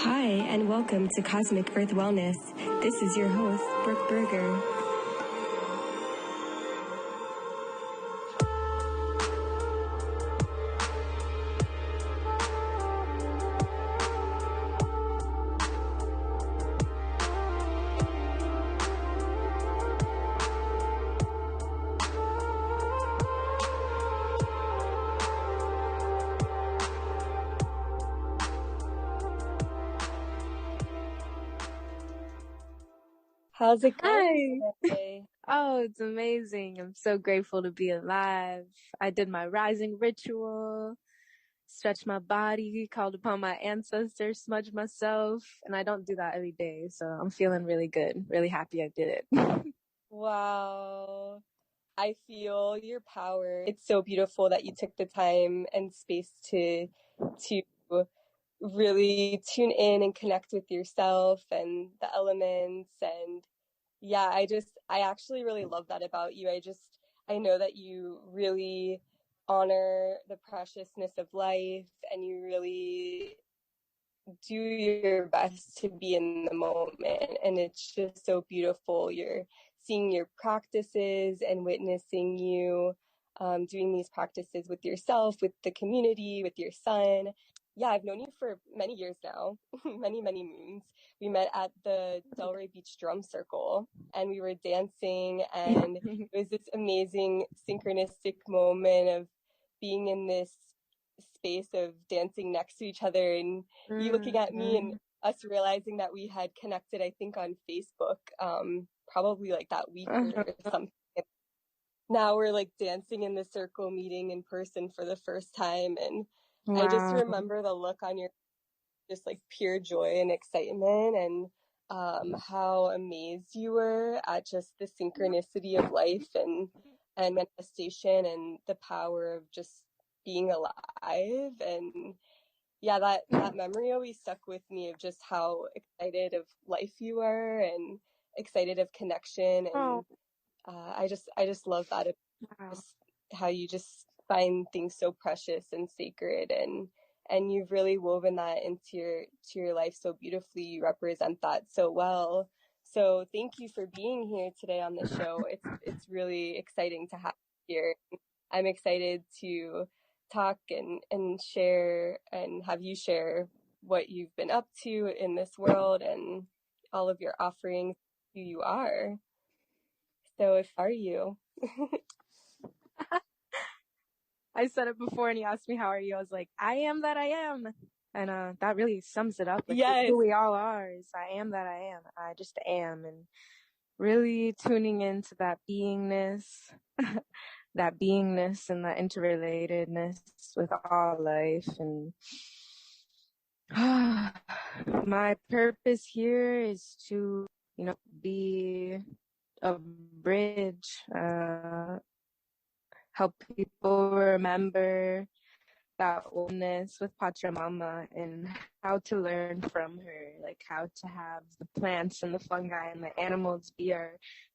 Hi, and welcome to Cosmic Earth Wellness. This is your host, Brooke Berger. How's it going today? Oh, it's amazing. I'm so grateful to be alive. I did my rising ritual, stretched my body, called upon my ancestors, smudged myself, and I don't do that every day, so I'm feeling really good, really happy I did it. Wow. I feel your power. It's so beautiful that you took the time and space to really tune in and connect with yourself and the elements. And yeah, I actually really love that about you. I know that you really honor the preciousness of life, and you really do your best to be in the moment. And it's just so beautiful. You're seeing your practices and witnessing you doing these practices with yourself, with the community, with your son. Yeah, I've known you for many years now, many moons. We met at the Delray Beach Drum Circle, and we were dancing, and it was this amazing synchronistic moment of being in this space of dancing next to each other, and you looking at me and us realizing that we had connected, I think, on Facebook, probably like that week or something. Now we're like dancing in the circle, meeting in person for the first time. And Wow. I just remember the look on your, just like pure joy and excitement, and how amazed you were at just the synchronicity of life and manifestation and the power of just being alive. And yeah, that memory always stuck with me of just how excited of life you are and excited of connection. And I just love that. Just how you just find things so precious and sacred, and you've really woven that into your life so beautifully. You represent that so well. So thank you for being here today on the show. It's really exciting to have you here. I'm excited to talk and share and have you share what you've been up to in this world and all of your offerings, who you are. So if are you? I said it before and he asked me, how are you? I was like, I am that I am. And that really sums it up. Like, Yes. who we all are is I am that I am. I just am. And really tuning into that beingness, that beingness and that interrelatedness with all life. And my purpose here is to, be a bridge, help people remember that oneness with Pachamama and how to learn from her, like how to have the plants and the fungi and the animals be our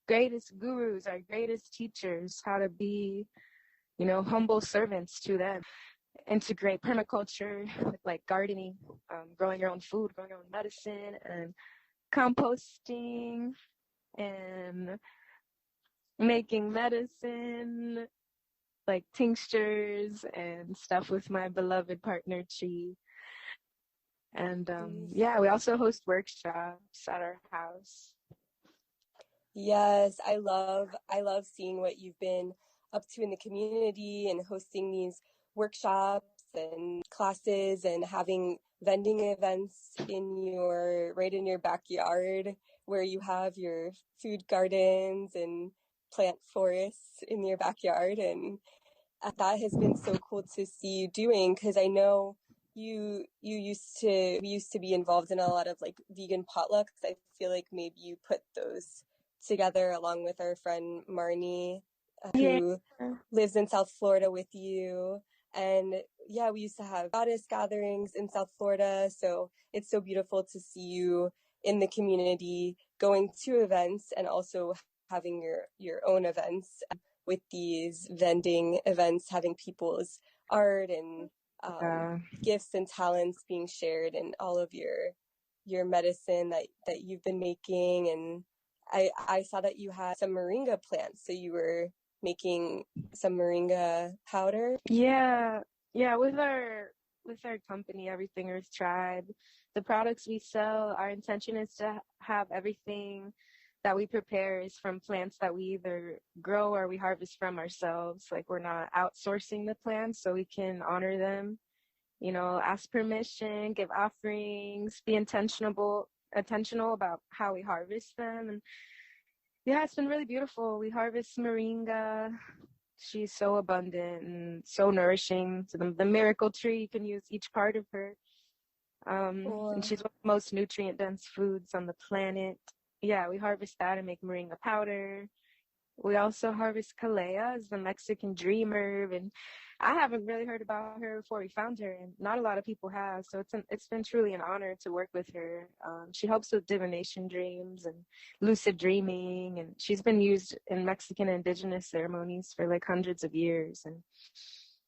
greatest gurus, our greatest teachers, how to be, humble servants to them. Integrate permaculture with like gardening, growing your own food, growing your own medicine, and composting and making medicine, like tinctures and stuff with my beloved partner Chi. And we also host workshops at our house. Yes, I love seeing what you've been up to in the community and hosting these workshops and classes and having vending events right in your backyard, where you have your food gardens and plant forests in your backyard. And that has been so cool to see you doing, because I know we used to be involved in a lot of like vegan potlucks. I feel like maybe you put those together along with our friend Marnie, who lives in South Florida with you. And yeah, we used to have goddess gatherings in South Florida. So it's so beautiful to see you in the community, going to events and also having your own events with these vending events, having people's art and gifts and talents being shared, and all of your your medicine that you've been making. And I saw that you had some moringa plants, so you were making some moringa powder. Yeah, yeah. With our company, Everything Earth Tribe, the products we sell, our intention is to have everything that we prepare is from plants that we either grow or we harvest from ourselves. Like we're not outsourcing the plants, so we can honor them. You know, ask permission, give offerings, be intentional about how we harvest them. And yeah, it's been really beautiful. We harvest moringa. She's so abundant and so nourishing. So the miracle tree, you can use each part of her. And she's one of the most nutrient dense foods on the planet. Yeah, we harvest that and make moringa powder. We also harvest Kalea, as the Mexican dream herb, and I haven't really heard about her before we found her, and not a lot of people have. So it's been truly an honor to work with her. She helps with divination dreams and lucid dreaming, and she's been used in Mexican indigenous ceremonies for like hundreds of years. And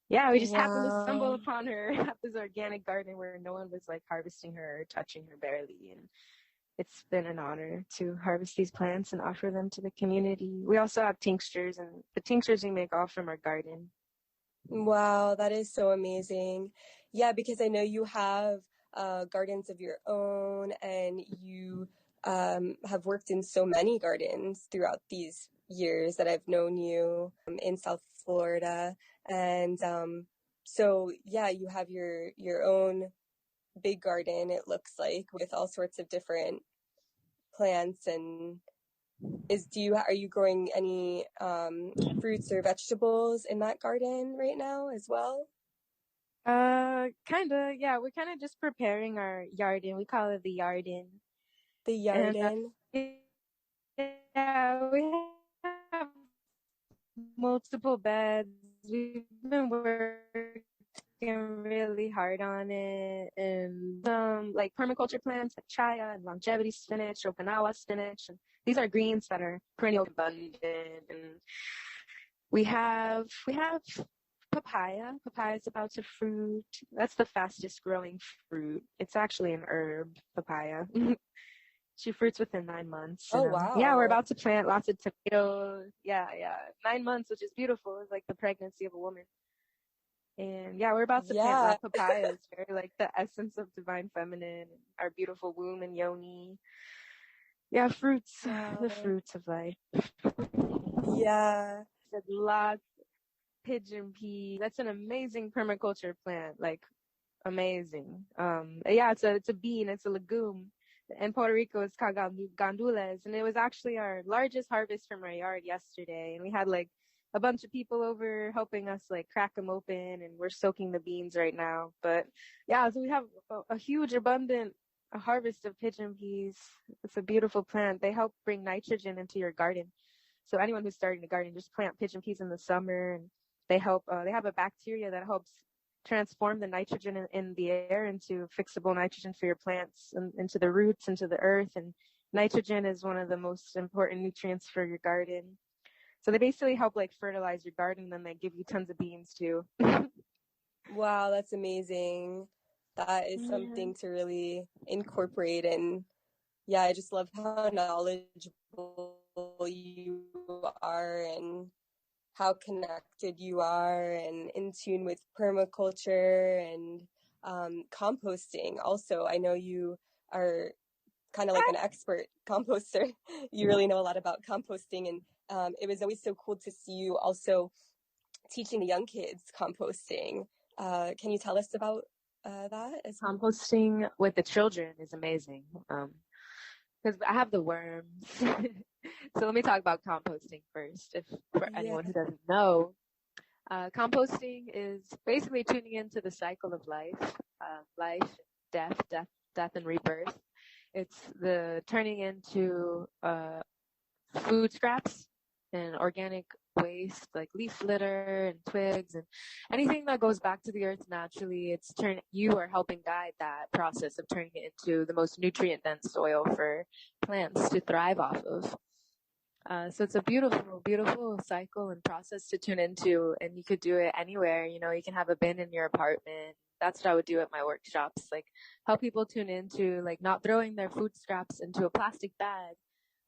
yeah, we just happened to stumble upon her at this organic garden where no one was like harvesting her or touching her barely, and it's been an honor to harvest these plants and offer them to the community. We also have tinctures, and the tinctures we make all from our garden. Wow, that is so amazing. Yeah, because I know you have gardens of your own, and you have worked in so many gardens throughout these years that I've known you in South Florida. And so, yeah, you have your own big garden, it looks like, with all sorts of different plants. And are you growing any fruits or vegetables in that garden right now as well? Kinda, yeah. We're kind of just preparing our garden. We call it the Yarden. The Yarden. Yeah, we have multiple beds. We've been working really hard on it, and like permaculture plants like chaya and longevity spinach, Okinawa spinach, and these are greens that are perennial abundant. And we have papaya. Papaya is about to fruit. That's the fastest growing fruit. It's actually an herb, papaya. She fruits within 9 months. Oh, and, wow. Yeah, we're about to plant lots of tomatoes. Yeah. 9 months, which is beautiful. It's like the pregnancy of a woman. And yeah, we're about to plant La Papaya. It's very like the essence of divine feminine, our beautiful womb and yoni. Yeah, fruits, the fruits of life. Yeah. Lots. Pigeon Pea. That's an amazing permaculture plant. Like amazing. Yeah, it's a bean. It's a legume. In Puerto Rico, it's called gandules, and it was actually our largest harvest from our yard yesterday. And we had like a bunch of people over helping us like crack them open, and we're soaking the beans right now. But yeah, so we have a huge, abundant harvest of pigeon peas. It's a beautiful plant. They help bring nitrogen into your garden. So anyone who's starting a garden, just plant pigeon peas in the summer, and they help. They have a bacteria that helps transform the nitrogen in the air into fixable nitrogen for your plants and into the roots, into the earth. And nitrogen is one of the most important nutrients for your garden. So they basically help like fertilize your garden, and then they give you tons of beans too. Wow, that's amazing. That is something to really incorporate. And yeah, I just love how knowledgeable you are and how connected you are and in tune with permaculture and composting. Also, I know you are kind of like an expert composter. You really know a lot about composting, and it was always so cool to see you also teaching the young kids composting. Can you tell us about that? Composting with the children is amazing. Because I have the worms. So let me talk about composting first. For anyone who doesn't know, composting is basically tuning into the cycle of life, death and rebirth. It's the turning into food scraps and organic waste like leaf litter and twigs and anything that goes back to the earth naturally. You are helping guide that process of turning it into the most nutrient dense soil for plants to thrive off of. So it's a beautiful, beautiful cycle and process to tune into, and you could do it anywhere. You know, you can have a bin in your apartment, that's what I would do at my workshops, like help people tune into like not throwing their food scraps into a plastic bag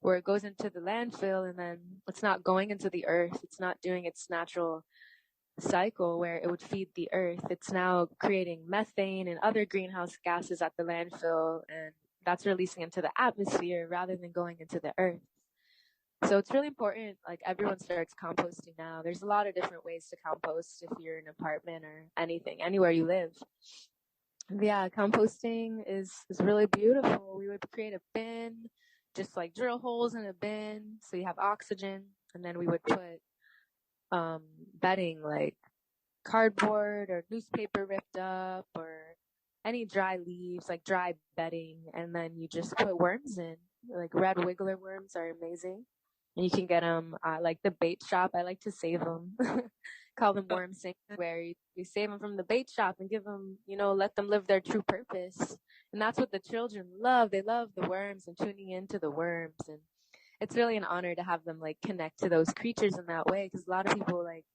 where it goes into the landfill and then it's not going into the earth. It's not doing its natural cycle where it would feed the earth. It's now creating methane and other greenhouse gases at the landfill, and that's releasing into the atmosphere rather than going into the earth. So it's really important, like everyone starts composting now. There's a lot of different ways to compost if you're in an apartment or anything, anywhere you live. Yeah, composting is really beautiful. We would create a bin, just like drill holes in a bin so you have oxygen, and then we would put bedding like cardboard or newspaper ripped up or any dry leaves, like dry bedding, and then you just put worms in. Like red wiggler worms are amazing. And you can get them like the bait shop. I like to save them. Call them worm sanctuary. We save them from the bait shop and give them, let them live their true purpose. And that's what the children love. They love the worms and tuning into the worms. And it's really an honor to have them like connect to those creatures in that way, because a lot of people like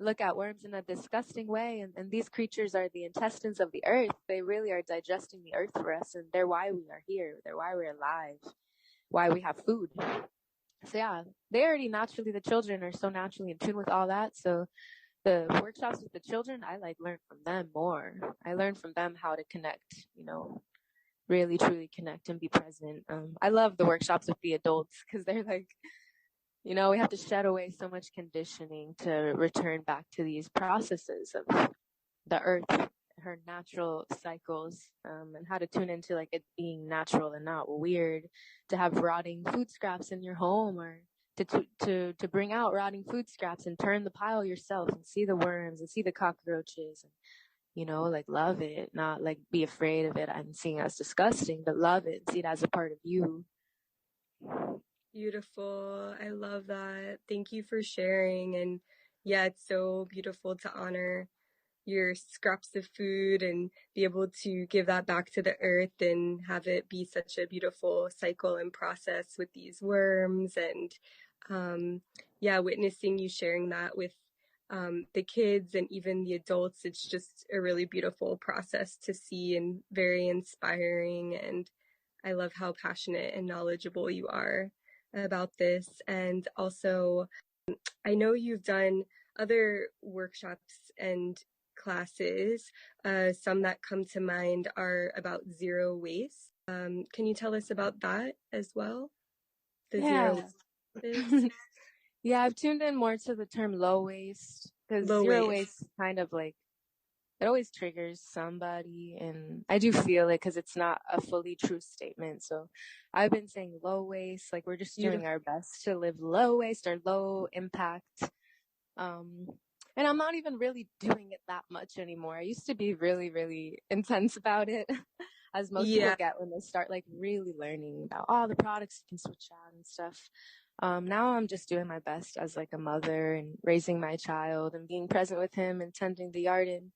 look at worms in a disgusting way, and these creatures are the intestines of the earth. They really are digesting the earth for us, and they're why we are here. They're why we're alive, why we have food. So yeah, they already naturally, the children are so naturally in tune with all that. So the workshops with the children, I like learn from them more. I learn from them how to connect, really truly connect and be present. I love the workshops with the adults because they're like, we have to shed away so much conditioning to return back to these processes of the earth, her natural cycles, and how to tune into like it being natural and not weird to have rotting food scraps in your home, or to bring out rotting food scraps and turn the pile yourself and see the worms and see the cockroaches and, like love it, not like be afraid of it and seeing it as disgusting, but love it and see it as a part of you. Beautiful. I love that. Thank you for sharing. And yeah, it's so beautiful to honor your scraps of food and be able to give that back to the earth and have it be such a beautiful cycle and process with these worms. And witnessing you sharing that with the kids and even the adults, it's just a really beautiful process to see and very inspiring. And I love how passionate and knowledgeable you are about this. And also, I know you've done other workshops and classes. Some that come to mind are about zero waste. Can you tell us about that as well? Zero waste. Yeah, I've tuned in more to the term low waste, because zero waste kind of like, it always triggers somebody, and I do feel it because it's not a fully true statement. So I've been saying low waste, like we're just doing our best to live low waste or low impact. And I'm not even really doing it that much anymore. I used to be really, really intense about it, as most people get when they start like really learning about all the products you can switch out and stuff. Now I'm just doing my best as like a mother and raising my child and being present with him and tending the garden,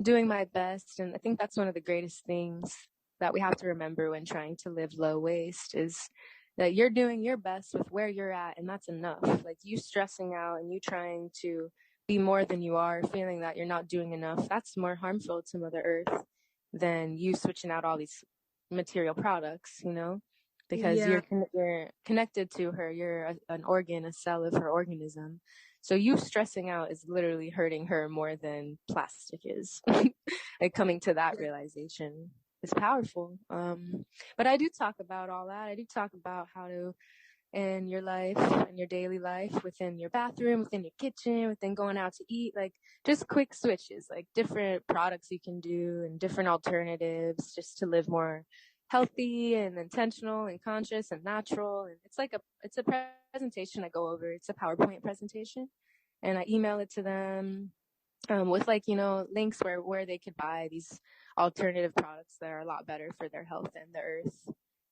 doing my best. And I think that's one of the greatest things that we have to remember when trying to live low waste is that you're doing your best with where you're at, and that's enough. Like you stressing out and you trying to be more than you are, feeling that you're not doing enough, that's more harmful to Mother Earth than you switching out all these material products, because you're connected to her. You're an organ, a cell of her organism. So you stressing out is literally hurting her more than plastic is. Like coming to that realization is powerful. But I do talk about all that. I do talk about how to, in your life, in your daily life, within your bathroom, within your kitchen, within going out to eat, like just quick switches, like different products you can do and different alternatives just to live more healthy and intentional and conscious and natural. And it's a presentation I go over. It's a PowerPoint presentation, and I email it to them with links where they could buy these alternative products that are a lot better for their health and the earth,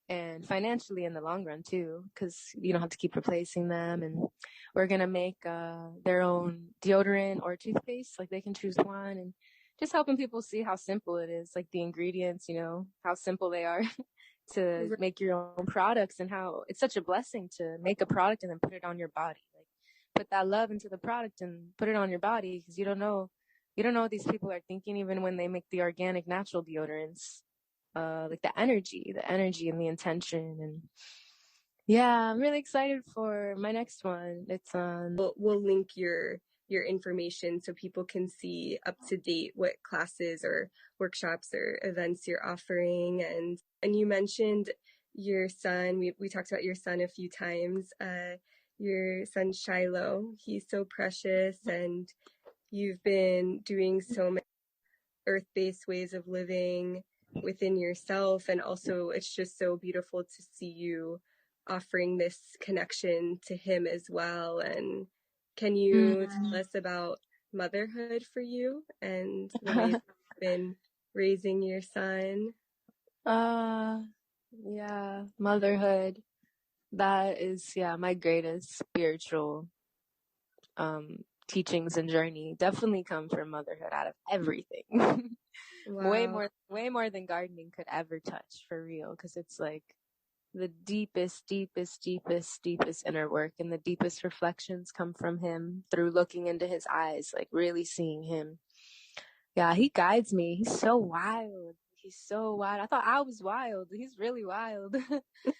and financially in the long run too, because you don't have to keep replacing them. And we're gonna make their own deodorant or toothpaste, like they can choose one, and just helping people see how simple it is, like the ingredients, how simple they are to make your own products, and how it's such a blessing to make a product and then put it on your body. Like put that love into the product and put it on your body, because you don't know you don't know what these people are thinking even when they make the organic natural deodorants. Like the energy and the intention. And yeah, I'm really excited for my next one. It's on. We'll link your information so people can see up to date what classes or workshops or events you're offering. And you mentioned your son. We talked about your son a few times. Your son Shiloh. He's so precious, and you've been doing so many earth-based ways of living within yourself, and also it's just so beautiful to see you offering this connection to him as well. And can you tell us about motherhood for you and the way you've been raising your son? Yeah, motherhood. That is, yeah, my greatest spiritual teachings and journey definitely come from motherhood out of everything. Wow. Way more than gardening could ever touch, for real, because it's like the deepest inner work, and the deepest reflections come from him through looking into his eyes, like really seeing him. Yeah, he guides me. He's so wild. I thought I was wild. He's really wild.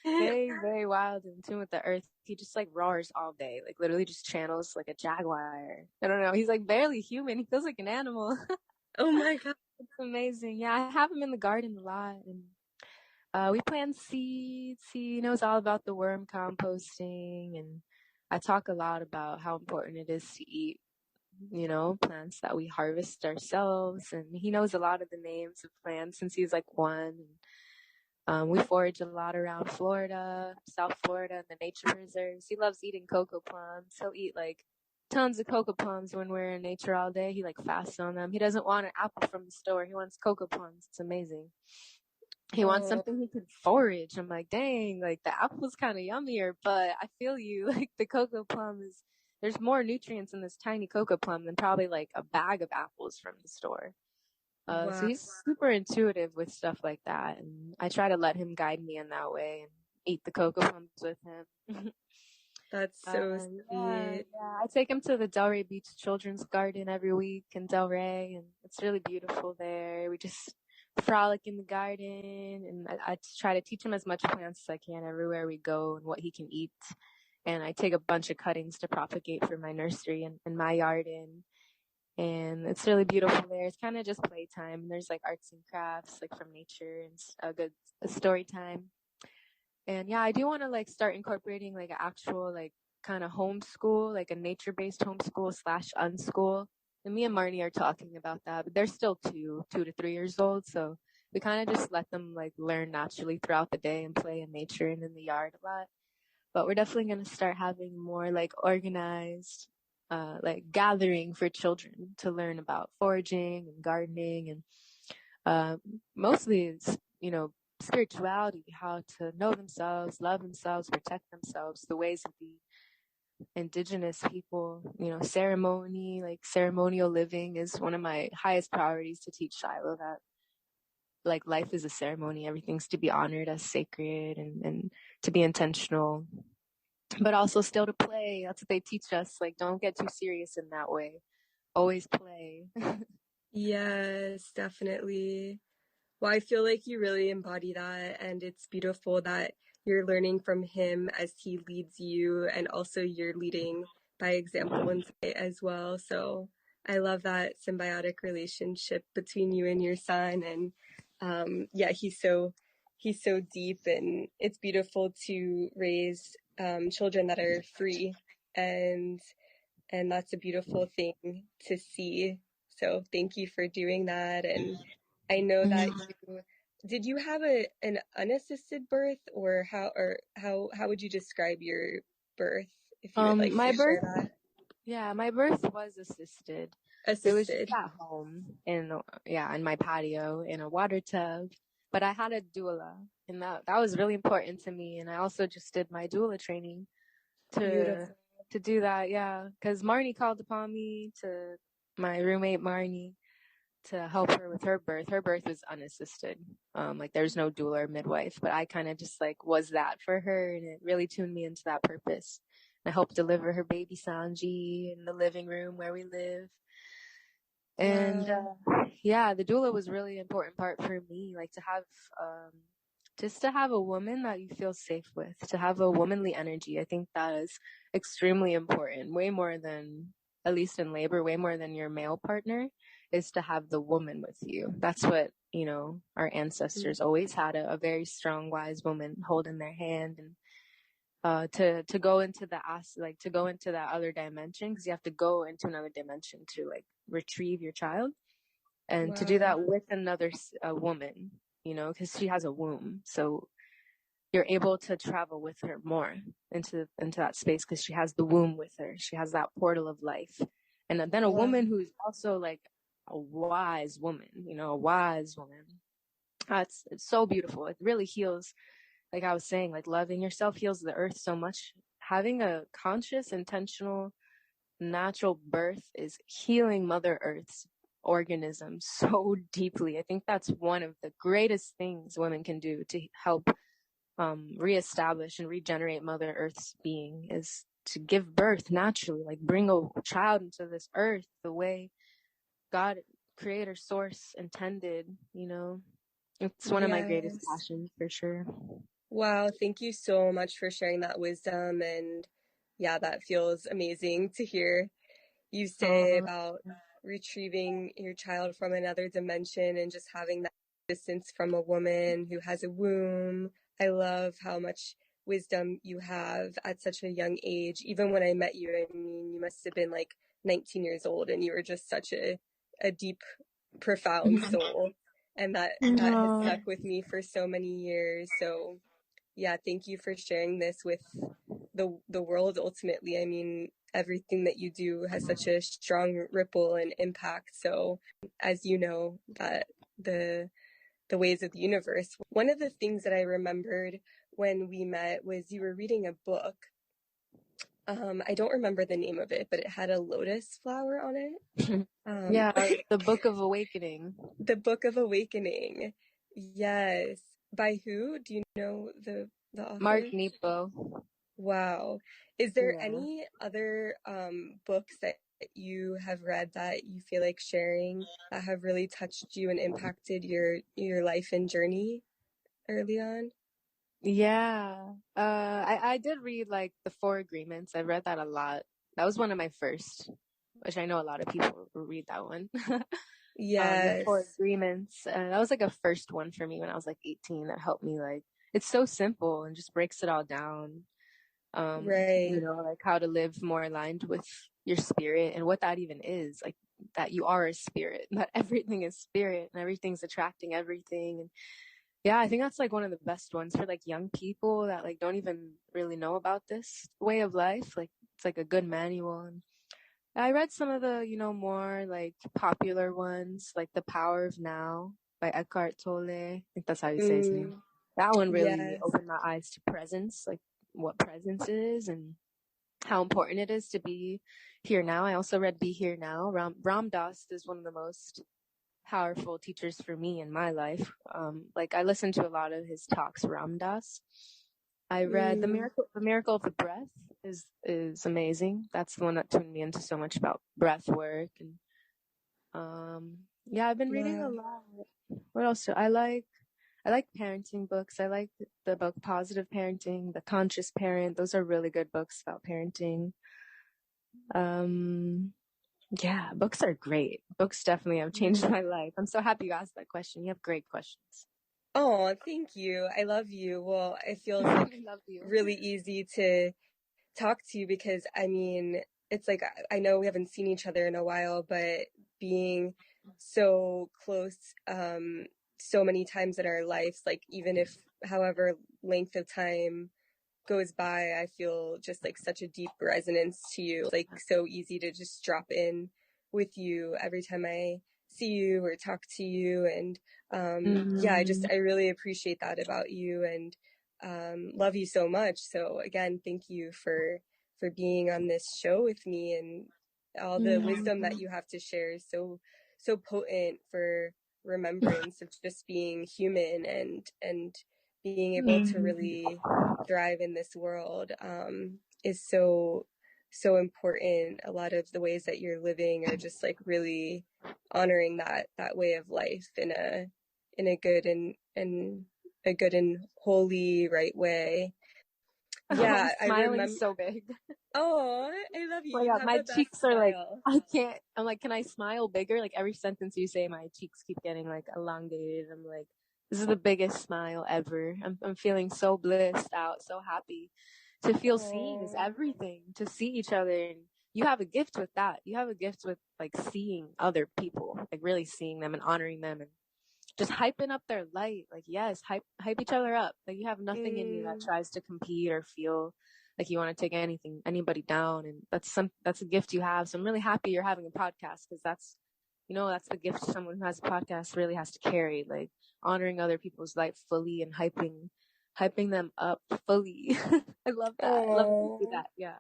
Very wild, in tune with the earth. He just like roars all day, like literally just channels like a jaguar. I don't know. He's like barely human. He feels like an animal. Oh my God. It's amazing. Yeah, I have him in the garden a lot, and we plant seeds. He knows all about the worm composting, and I talk a lot about how important it is to eat, plants that we harvest ourselves. And he knows a lot of the names of plants since he's like one. We forage a lot around Florida, South Florida, and the nature preserves. He loves eating cocoa plums. He'll eat like tons of cocoa plums when we're in nature all day. He like fasts on them. He doesn't want an apple from the store. He wants cocoa plums. It's amazing. He wants something he can forage. I'm like, dang, like the apple's kind of yummier, but I feel you. Like the cocoa plum there's more nutrients in this tiny cocoa plum than probably like a bag of apples from the store. Wow. So he's super intuitive with stuff like that, and I try to let him guide me in that way and eat the cocoa plums with him. That's so sweet. Yeah, I take him to the Delray Beach Children's Garden every week in Delray, and it's really beautiful there. We just frolic in the garden, and I try to teach him as much plants as I can everywhere we go and what he can eat. And I take a bunch of cuttings to propagate for my nursery and my garden. And it's really beautiful there. It's kind of just playtime. There's like arts and crafts, like from nature, and a story time. And yeah, I do want to like start incorporating like an actual like kind of homeschool, like a nature-based homeschool / unschool. And me and Marnie are talking about that, but they're still 2 to 3 years old. So we kind of just let them like learn naturally throughout the day and play in nature and in the yard a lot. But we're definitely going to start having more like organized like gathering for children to learn about foraging and gardening, and mostly it's, spirituality, how to know themselves, love themselves, protect themselves, the ways of the indigenous people, ceremonial living is one of my highest priorities to teach Shiloh that like life is a ceremony. Everything's to be honored as sacred and to be intentional, but also still to play. That's what they teach us. Like, don't get too serious in that way. Always play. Yes, definitely. Well, I feel like you really embody that, and it's beautiful that you're learning from him as he leads you, and also you're leading by example and sight as well. So I love that symbiotic relationship between you and your son. And yeah, he's so deep, and it's beautiful to raise children that are free, and that's a beautiful thing to see. So thank you for doing that. And I know that did you have an unassisted birth, or how would you describe your birth, if you would like to share that? Yeah, my birth was assisted. It was just at home in my patio in a water tub, but I had a doula, and that was really important to me. And I also just did my doula training to do that. Yeah, because Marnie called upon me, to my roommate Marnie, to help her with her birth. Her birth was unassisted. Like there's no doula or midwife, but I kind of just like was that for her, and it really tuned me into that purpose. And I helped deliver her baby Sanji in the living room where we live. And Wow. yeah, the doula was really important part for me, like to have just to have a woman that you feel safe with, to have a womanly energy. I think that is extremely important, way more than, at least in labor, way more than your male partner, is to have the woman with you. That's what, you know, our ancestors always had, a very strong, wise woman holding their hand, and to go into the like to go into that other dimension, because you have to go into another dimension to like retrieve your child, and to do Wow. that with another woman, you know, because she has a womb, so you're able to travel with her more into that space, because she has the womb with her, she has that portal of life. And then a Wow. woman who's also like a wise woman, you know, a wise woman, it's so beautiful. It really heals, like I was saying, like loving yourself heals the earth so much. Having a conscious, intentional, natural birth is healing Mother Earth's organism so deeply. I think that's one of the greatest things women can do to help reestablish and regenerate Mother Earth's being, is to give birth naturally, like bring a child into this earth the way God, creator, source intended, you know. It's one of my greatest Yes. passions for sure. Wow. Thank you so much for sharing that wisdom. And yeah, that feels amazing to hear you say about retrieving your child from another dimension and just having that distance from a woman who has a womb. I love how much wisdom you have at such a young age. Even when I met you, I mean, you must have been like 19 years old, and you were just such a deep, profound soul. And that has stuck with me for so many years. So yeah, thank you for sharing this with the world ultimately. I mean, everything that you do has such a strong ripple and impact. So as you know, that the ways of the universe. One of the things that I remembered when we met was you were reading a book. I don't remember the name of it, but it had a lotus flower on it. Yeah, the Book of Awakening. The Book of Awakening. Yes. By who? Do you know the Mark author? Nepo. Wow. Is there Yeah. any other books that you have read that you feel like sharing that have really touched you and impacted your life and journey early on? Yeah. I did read like The Four Agreements. I read that a lot. That was one of my first, which I know a lot of people read that one. The Four Yes. Agreements. That was like a first one for me when I was like 18. That helped me, like, it's so simple and just breaks it all down. Right. You know, like how to live more aligned with your spirit, and what that even is, like that you are a spirit, that everything is spirit and everything's attracting everything. And yeah, I think that's like one of the best ones for like young people that like don't even really know about this way of life. Like it's like a good manual. And I read some of the, you know, more like popular ones, like The Power of Now by Eckhart Tolle. I think that's how you say his name. That one really Yes. opened my eyes to presence, like what presence is and how important it is to be here now. I also read Be Here Now. Ram Dass is one of the most powerful teachers for me in my life. Like I listened to a lot of his talks, Ram Dass. I read The Miracle of the Breath is amazing. That's the one that tuned me into so much about breath work. And yeah, I've been reading a Wow. lot. What else do I like? I like parenting books. I like the book Positive Parenting, The Conscious Parent. Those are really good books about parenting. Yeah, books are great. Books definitely have changed my life. I'm so happy you asked that question. You have great questions. Oh, thank you. I love you. Well, it feels I like love you. really easy to talk to you because I mean, it's like I know we haven't seen each other in a while, but being so close so many times in our lives, like even if however length of time goes by, I feel just like such a deep resonance to you. It's like so easy to just drop in with you every time I see you or talk to you. And yeah, I really appreciate that about you and love you so much. So again, thank you for being on this show with me, and all the wisdom that you have to share is so potent for remembrance of just being human and being able to really thrive in this world is so so important. A lot of the ways that you're living are just like really honoring that way of life in a good and a good and holy right way. I'm Yeah, I smiling remember. so big. Oh, I love you. Oh my You God, have my the best cheeks are like, smile. I can't, I'm like, can I smile bigger? Like every sentence you say, my cheeks keep getting like elongated. I'm like, this is the biggest smile ever. I'm feeling so blissed out, so happy. To feel seen is Oh. everything. To see each other, and you have a gift with that. You have a gift with like seeing other people, like really seeing them and honoring them and just hyping up their light. Like, yes, hype each other up. Like you have nothing in you that tries to compete or feel like you want to take anybody down. And that's a gift you have. So I'm really happy you're having a podcast, because that's the gift someone who has a podcast really has to carry, like honoring other people's light fully and hyping them up fully. I love that. I love that you do that. Yeah.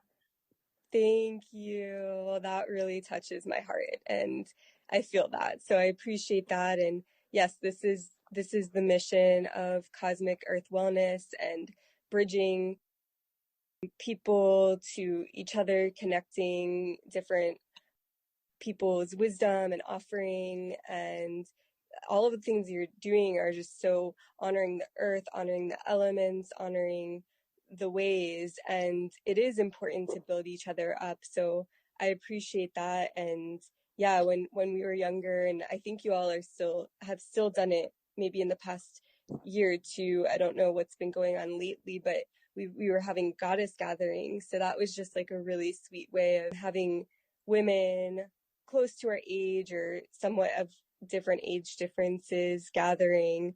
Thank you. That really touches my heart, and I feel that. So I appreciate that. And yes, this is the mission of Cosmic Earth Wellness, and bridging people to each other, connecting different people's wisdom and offering, and all of the things you're doing are just so honoring the earth, honoring the elements, honoring the ways, and it is important to build each other up. So I appreciate that. And yeah, when we were younger, and I think you all have still done it maybe in the past year or two, I don't know what's been going on lately, but we were having goddess gatherings. So that was just like a really sweet way of having women close to our age or somewhat of different age differences gathering,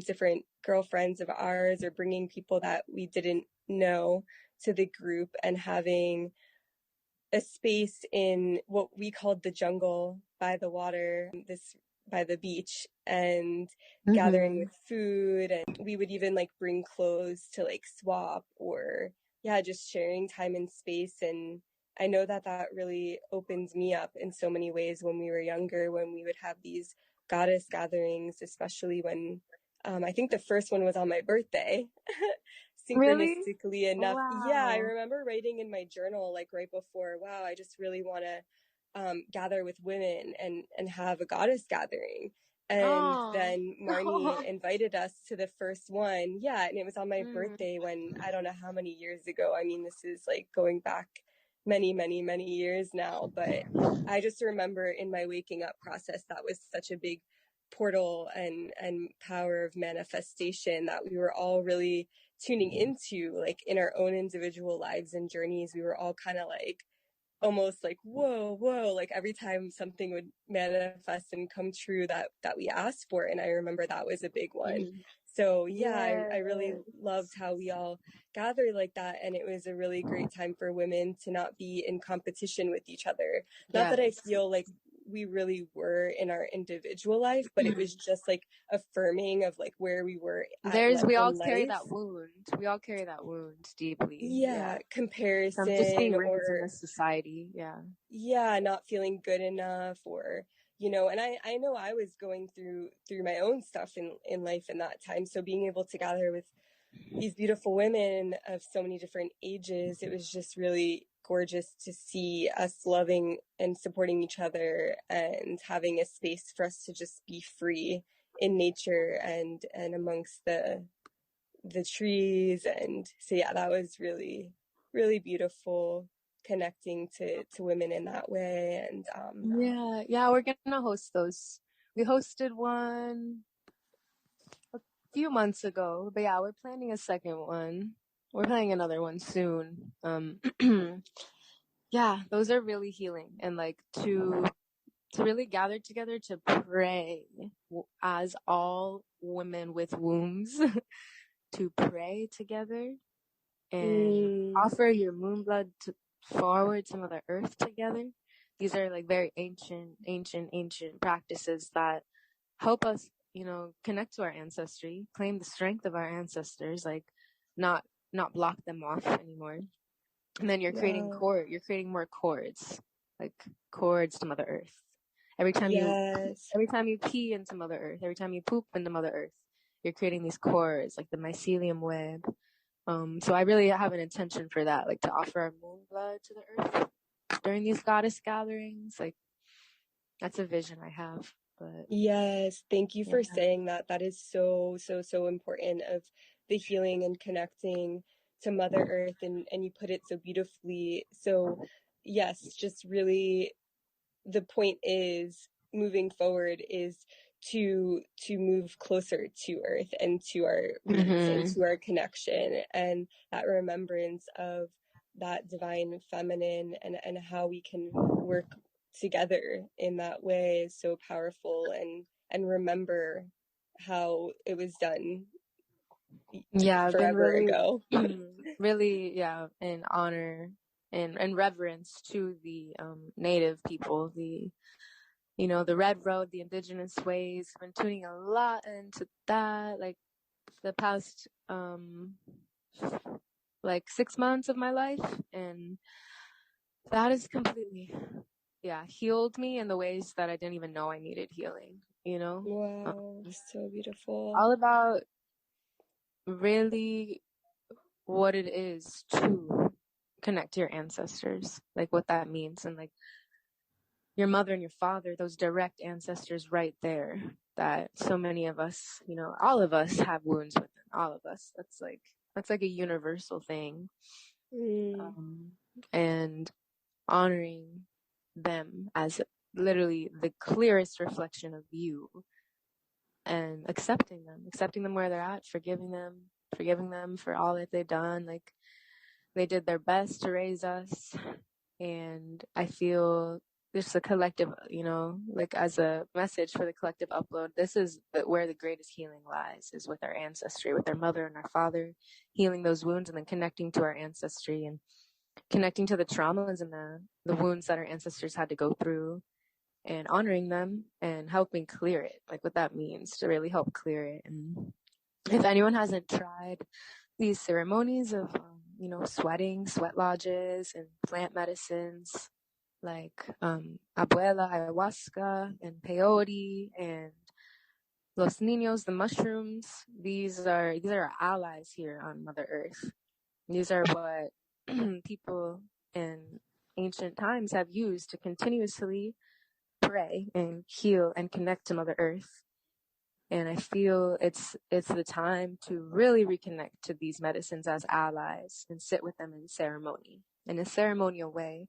different girlfriends of ours, or bringing people that we didn't know to the group, and having a space in what we called the jungle by the water, by the beach, and gathering with food. And we would even like bring clothes to like swap, or yeah, just sharing time and space. And I know that really opens me up in so many ways when we were younger, when we would have these goddess gatherings, especially when I think the first one was on my birthday. Really? Synchronistically enough. Yeah, I Wow. remember writing in my journal like right before, wow, I just really want to gather with women and have a goddess gathering. And then Marnie invited us to the first one. Yeah, and it was on my birthday, when I don't know how many years ago. I mean, this is like going back many, many, many years now. But I just remember in my waking up process, that was such a big portal and power of manifestation that we were all really tuning into, like in our own individual lives and journeys. We were all kind of like almost like whoa, like every time something would manifest and come true that we asked for. And I remember that was a big one. So yeah, I really loved how we all gathered like that, and it was a really great time for women to not be in competition with each other. Not that I feel like we really were in our individual life, but it was just like affirming of like where we were We all in carry life. that wound. We all carry that wound deeply. Yeah, comparison, just being raised or in this society. Yeah, not feeling good enough, or and I know I was going through my own stuff in life in that time. So being able to gather with these beautiful women of so many different ages, it was just really gorgeous to see us loving and supporting each other, and having a space for us to just be free in nature and amongst the trees. And so yeah, that was really, really beautiful, connecting to women in that way. And we're gonna host those. We hosted one a few months ago, but yeah, we're planning a second one. We're planning another one soon. Yeah, those are really healing, and like to really gather together to pray as all women with wombs to pray together and offer your moon blood forward to Mother Earth together. These are like very ancient practices that help us, connect to our ancestry, claim the strength of our ancestors, like not block them off anymore. And then you're creating more cords, like cords to Mother Earth. Every time you pee into Mother Earth, every time you poop into Mother Earth, you're creating these cords, like the mycelium web, So I really have an intention for that, like to offer our moon blood to the earth during these goddess gatherings. Like that's a vision I have. But Yes, thank you for yeah. saying that. That is so, so, so important of the healing and connecting to Mother Earth, and you put it so beautifully. So yes, just really the point is moving forward is to move closer to Earth and to our roots and to our connection and that remembrance of that divine feminine, and how we can work together in that way is so powerful, and remember how it was done Yeah, I've been forever really, ago. really, yeah, in honor and reverence to the native people, the the red road, the indigenous ways. I've been tuning a lot into that, like the past like 6 months of my life, and that has completely healed me in the ways that I didn't even know I needed healing, Wow, so beautiful. all about really what it is to connect to your ancestors, like what that means, and like your mother and your father, those direct ancestors right there that so many of us, all of us have wounds within all of us. That's like a universal thing. And honoring them as literally the clearest reflection of you, and accepting them where they're at, forgiving them for all that they've done. Like they did their best to raise us. And I feel this is a collective, like as a message for the collective upload, this is where the greatest healing lies, is with our ancestry, with our mother and our father, healing those wounds, and then connecting to our ancestry and connecting to the traumas and the wounds that our ancestors had to go through, and honoring them and helping clear it, like what that means to really help clear it. And if anyone hasn't tried these ceremonies of, sweat lodges and plant medicines like abuela ayahuasca and peyote and los niños, the mushrooms, these are our allies here on Mother Earth. These are what people in ancient times have used to continuously pray and heal and connect to Mother Earth. And I feel it's the time to really reconnect to these medicines as allies and sit with them in ceremony, in a ceremonial way.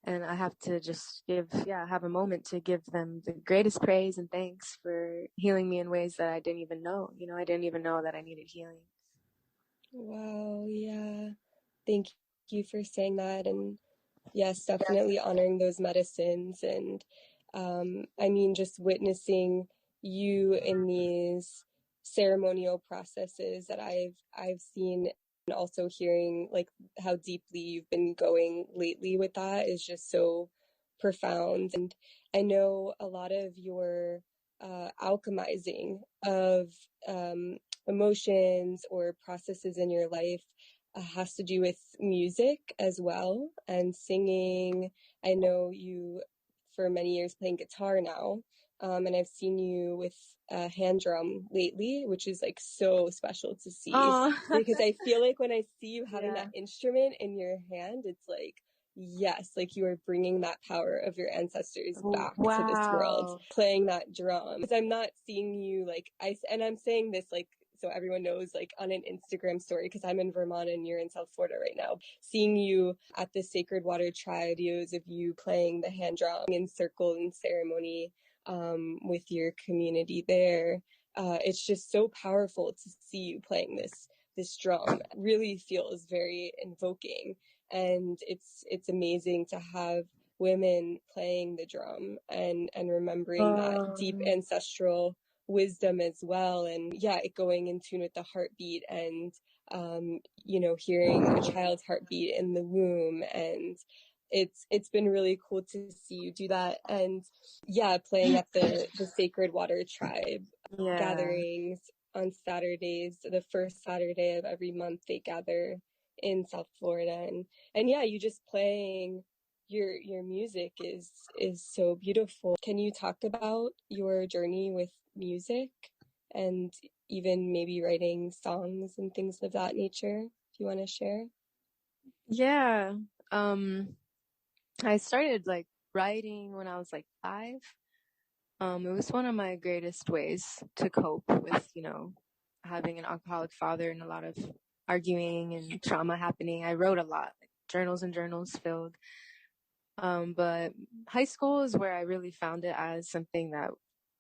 And I have to just have a moment to give them the greatest praise and thanks for healing me in ways that I didn't even know. I didn't even know that I needed healing. Wow, yeah. Thank you for saying that. And yes, definitely honoring those medicines. And I mean, just witnessing you in these ceremonial processes that I've seen, and also hearing like how deeply you've been going lately with that is just so profound. And I know a lot of your alchemizing of emotions or processes in your life has to do with music as well, and singing. I know you for many years playing guitar now, and I've seen you with a hand drum lately, which is like so special to see. Because I feel like when I see you having that instrument in your hand, it's like, yes, like you are bringing that power of your ancestors back to this world, playing that drum. Because I'm not seeing you like and I'm saying this like so everyone knows, like on an Instagram story, because I'm in Vermont and you're in South Florida right now, seeing you at the Sacred Water Tribe, videos of you playing the hand drum in circle and ceremony with your community there. It's just so powerful to see you playing this drum. It really feels very invoking, and it's amazing to have women playing the drum and remembering that deep ancestral wisdom as well, and it going in tune with the heartbeat, and hearing a child's heartbeat in the womb. And it's been really cool to see you do that. And playing at the Sacred Water Tribe gatherings on Saturdays, the first Saturday of every month they gather in South Florida, and you just playing your music is so beautiful. Can you talk about your journey with music and even maybe writing songs and things of that nature, if you want to share? Yeah. I started like writing when I was like 5. It was one of my greatest ways to cope with, having an alcoholic father and a lot of arguing and trauma happening. I wrote a lot, like journals and journals filled. But high school is where I really found it as something that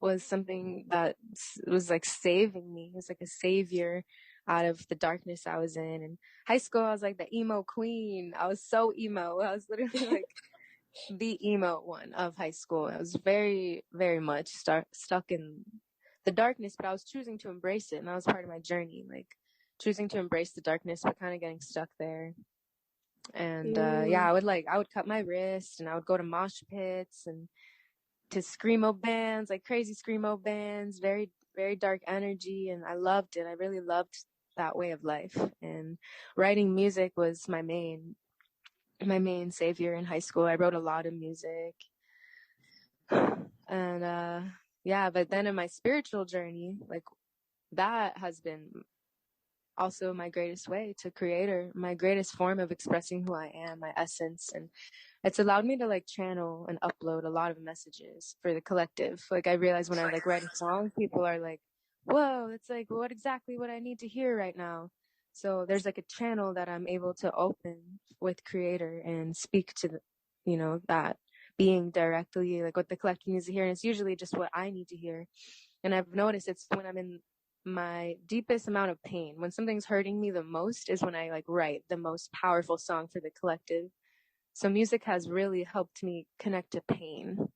was like saving me. It was like a savior out of the darkness I was in. And high school, I was like the emo queen. I was so emo. I was literally like the emo one of high school. I was very, very much stuck in the darkness, but I was choosing to embrace it. And that was part of my journey, like choosing to embrace the darkness, but kind of getting stuck there. And I would cut my wrist, and I would go to mosh pits and to screamo bands, like crazy screamo bands, very, very dark energy. And I loved it. I really loved that way of life. And writing music was my main savior in high school. I wrote a lot of music. And but then in my spiritual journey, like that has been also my greatest way to creator, my greatest form of expressing who I am, my essence. And it's allowed me to like channel and upload a lot of messages for the collective. Like I realize when I like write a song, people are like, whoa, it's like what I need to hear right now. So there's like a channel that I'm able to open with creator and speak to that being directly, like what the collective needs to hear. And it's usually just what I need to hear. And I've noticed it's when I'm in my deepest amount of pain, when something's hurting me the most, is when I like write the most powerful song for the collective. So music has really helped me connect to pain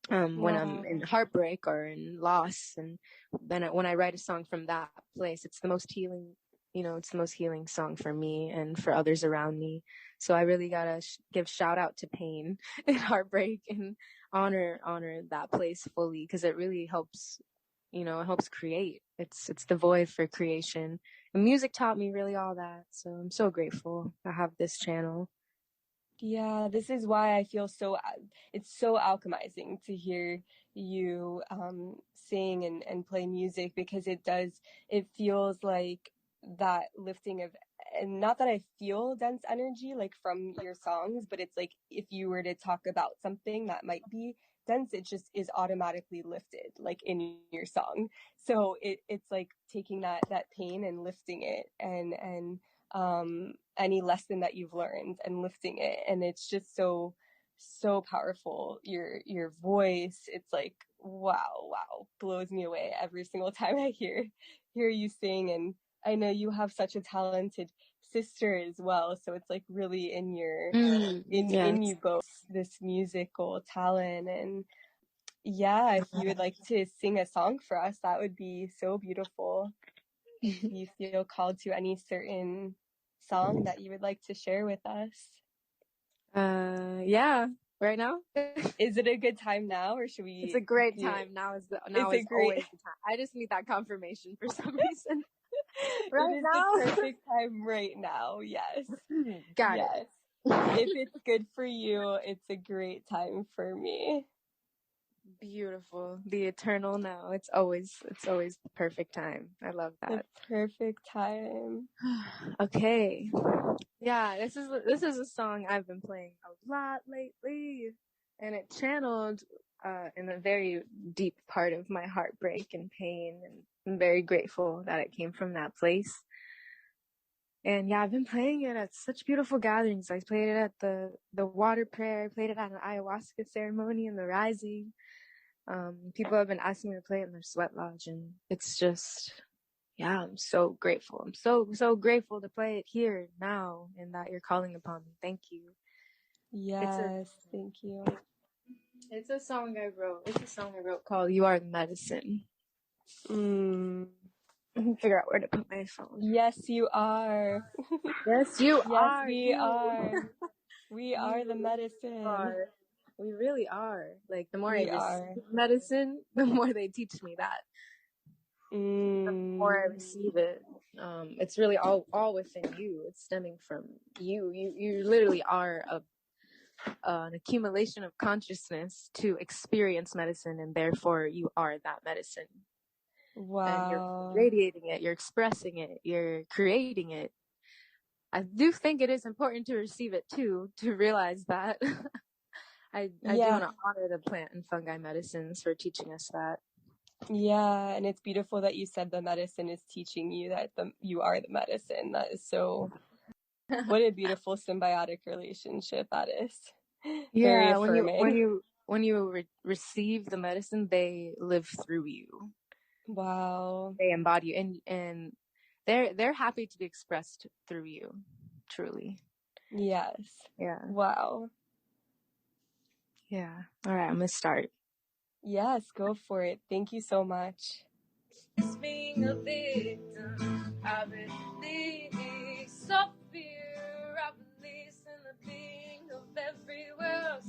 when I'm in heartbreak or in loss. And then when I write a song from that place, it's the most healing, it's the most healing song for me and for others around me. So I really gotta give shout out to pain and heartbreak and honor that place fully, because it really helps, it helps create. It's the void for creation. And music taught me really all that. So I'm so grateful I have this channel. Yeah, this is why I feel it's so alchemizing to hear you sing and play music, because it feels like that lifting of, and not that I feel dense energy like from your songs, but it's like if you were to talk about something that might be dense, it just is automatically lifted like in your song. So it's like taking that pain and lifting it, and any lesson that you've learned and lifting it. And it's just so powerful. Your voice, it's like wow, blows me away every single time I hear you sing. And I know you have such a talented sister as well, so it's like really in in you both, this musical talent. And yeah, if you would like to sing a song for us, that would be so beautiful. If you feel called to any certain song that you would like to share with us. Right now. Is it a good time now, or should we? It's a great time. Now is always the time. I just need that confirmation for some reason. Right now, the perfect time right now. Yes. Got it. If it's good for you, it's a great time for me. Beautiful. The eternal now. It's always the perfect time. I love that. The perfect time. Okay. Yeah, this is a song I've been playing a lot lately, and it channeled in a very deep part of my heartbreak and pain, and I'm very grateful that it came from that place. And yeah, I've been playing it at such beautiful gatherings. I played it at the water prayer, played it at an ayahuasca ceremony in the rising. People have been asking me to play it in their sweat lodge, and it's just, I'm so grateful. I'm so grateful to play it here now, and that you're calling upon me. Thank you. Yes, thank you. It's a song I wrote called "You Are the Medicine." I can figure out where to put my phone. Yes, you are. Yes, you are. Yes, we are. We are the medicine. We really are. Like, the more I receive medicine, the more they teach me that. The more I receive it, it's really all within you. It's stemming from you. You literally are an accumulation of consciousness to experience medicine, and therefore you are that medicine. and you're Wow. radiating it, you're expressing it, you're creating it. I do think it is important to receive it too, to realize that. I do Yeah. want to honor the plant and fungi medicines for teaching us that. Yeah, and it's beautiful that you said the medicine is teaching you that you are the medicine. That is so, what a beautiful symbiotic relationship that is. Very Yeah, affirming. when you receive the medicine, they live through you. Wow. They embody you, and they're happy to be expressed through you, truly. Yes. Yeah. Wow. Yeah. All right, I'm gonna start. Yes, go for it. Thank you so much. Being a victim, I release of fear, I release in the being of everywhere else.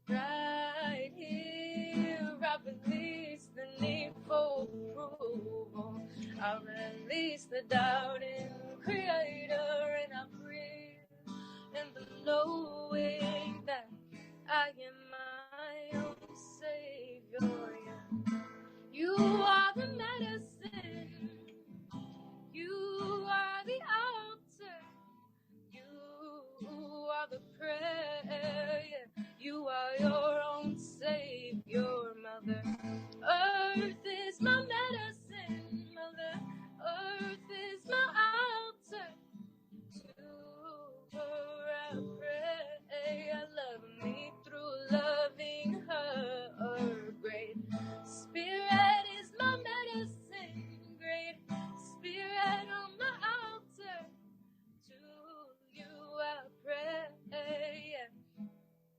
Right here, I release the need for approval. I release the doubt in the Creator, and I breathe in the knowing that I am my own Savior. Yeah. You are the medicine. You are the altar. You are the prayer. Yeah. You are your own Savior, Mother. Earth is my medicine, Mother. Earth is my altar. To her I pray. I love me through loving her. Great Spirit is my medicine. Great Spirit on the altar. To you I pray.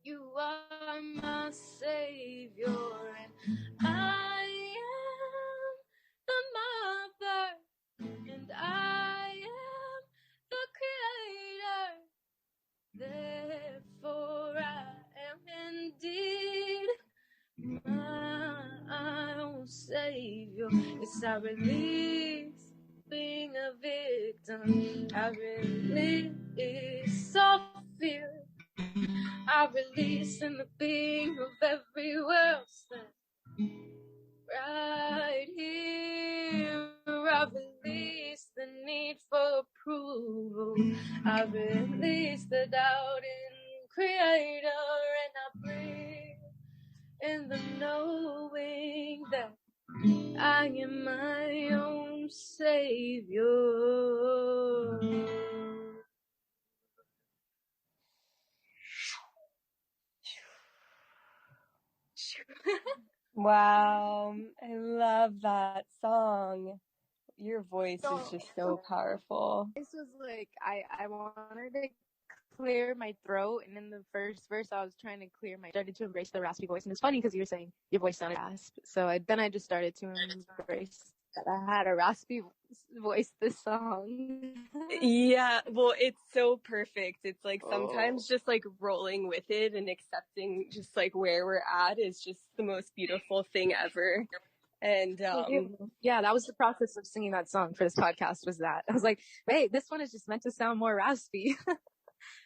You are my Savior, and I am the Mother, and I am the Creator. Therefore, I am indeed my own Savior. Yes, I release being a victim. I release all fear. I release in the being of everywhere else. Right here, I release the need for approval. I release the doubt in Creator, and I breathe in the knowing that I am my own Savior. Wow. I love that song. Your voice is just so powerful. This was like, I wanted to clear my throat, and in the first verse I was trying to clear my, started to embrace the raspy voice. And it's funny because you were saying your voice sounded rasp, so then I just started to embrace that I had a raspy voice this song. Yeah, well, it's so perfect. It's like sometimes just like rolling with it and accepting just like where we're at is just the most beautiful thing ever. And yeah, that was the process of singing that song for this podcast, was that I was like, hey, this one is just meant to sound more raspy.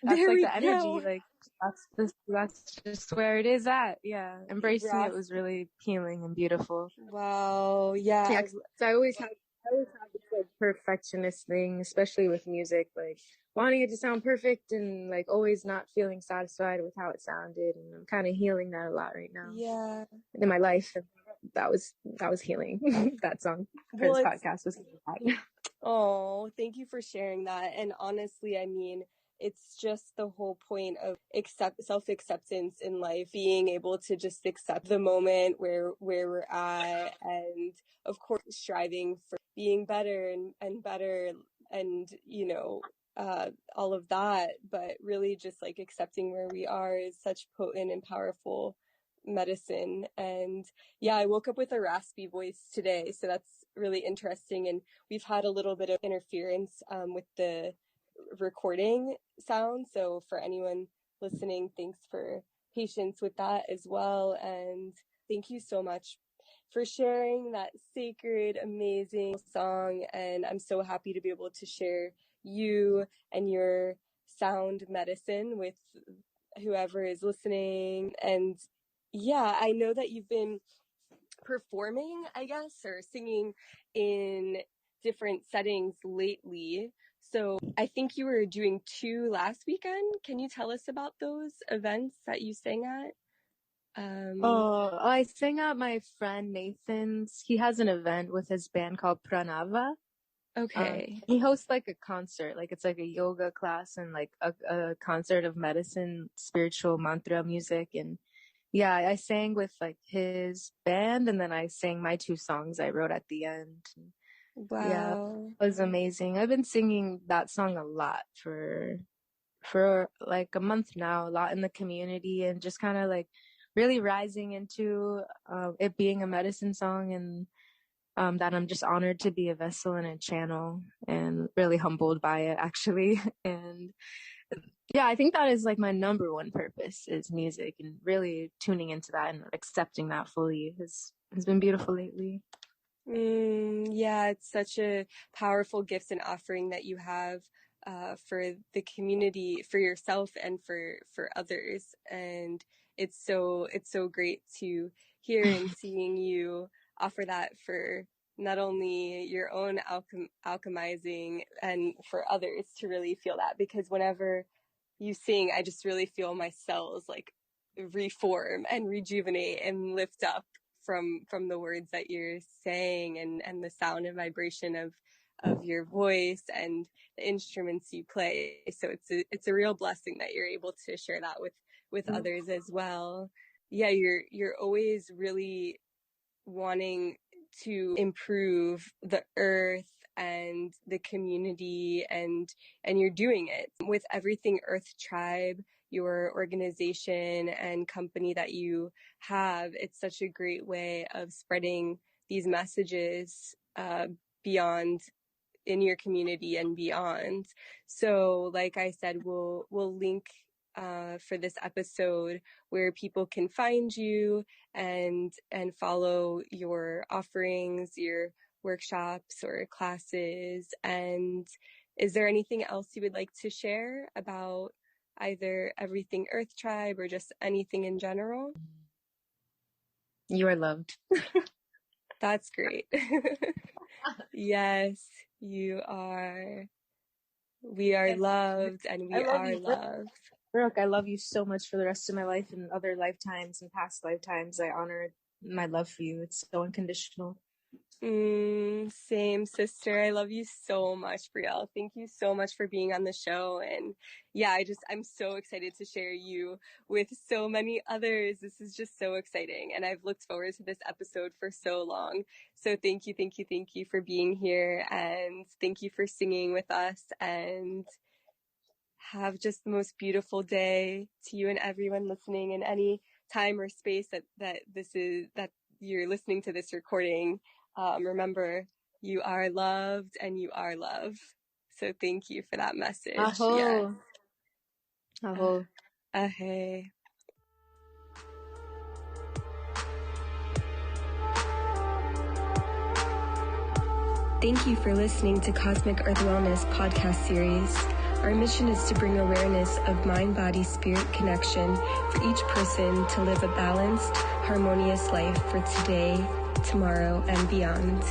That's there like we the energy, go. like that's just where it is at. Yeah, embracing it was Raspy. really healing and beautiful. Wow. Yeah. Yeah, 'cause I always have this like perfectionist thing, especially with music, like wanting it to sound perfect and like always not feeling satisfied with how it sounded. And I'm kind of healing that a lot right now Yeah. in my life. And that was healing. That song for Well, this it's podcast was healing. Oh, thank you for sharing that. And honestly, I mean, it's just the whole point of self-acceptance in life, being able to just accept the moment where we're at, and of course striving for being better and better, and all of that, but really just like accepting where we are is such potent and powerful medicine. And yeah, I woke up with a raspy voice today, so that's really interesting. And we've had a little bit of interference with the recording sound. So for anyone listening, thanks for patience with that as well. And thank you so much for sharing that sacred, amazing song. And I'm so happy to be able to share you and your sound medicine with whoever is listening. And yeah, I know that you've been performing, I guess, or singing in different settings lately. So I think you were doing 2 last weekend. Can you tell us about those events that you sang at? I sang at my friend Nathan's. He has an event with his band called Pranava. Okay. He hosts like a concert, like it's like a yoga class and like a concert of medicine, spiritual mantra music. And yeah, I sang with like his band, and then I sang my 2 songs I wrote at the end. Yeah, Wow. it was amazing. I've been singing that song a lot for like a month now, a lot in the community, and just kind of like really rising into it being a medicine song, and that I'm just honored to be a vessel and a channel, and really humbled by it, actually. And yeah, I think that is like my number one purpose is music, and really tuning into that and accepting that fully has been beautiful lately. Yeah, it's such a powerful gift and offering that you have for the community, for yourself, and for others. And it's so great to hear and seeing you offer that for not only your own alchemizing and for others to really feel that, because whenever you sing, I just really feel my cells like reform and rejuvenate and lift up from the words that you're saying, and the sound and vibration of your voice and the instruments you play. So it's a real blessing that you're able to share that with others as well. Yeah, you're always really wanting to improve the earth and the community, and you're doing it with Everything Earth Tribe, your organization and company that you have. It's such a great way of spreading these messages beyond in your community and beyond. So like I said, we'll link for this episode where people can find you and follow your offerings, your workshops or classes. And is there anything else you would like to share about either Everything Earth Tribe or just anything in general? You are loved. That's great. Yes, you are. We are loved, and we are loved. Brooke, I love you so much for the rest of my life and other lifetimes and past lifetimes. I honor my love for you. It's so unconditional. Same, sister. I love you so much, Brielle. Thank you so much for being on the show. And yeah, I'm so excited to share you with so many others. This is just so exciting. And I've looked forward to this episode for so long. So thank you for being here. And thank you for singing with us. And have just the most beautiful day to you and everyone listening in any time or space that you're listening to this recording. Remember, you are loved and you are love. So thank you for that message. Aho. Yes. Aho. Ahe. Thank you for listening to Cosmic Earth Wellness podcast series. Our mission is to bring awareness of mind, body, spirit connection for each person to live a balanced, harmonious life for today, tomorrow, and beyond.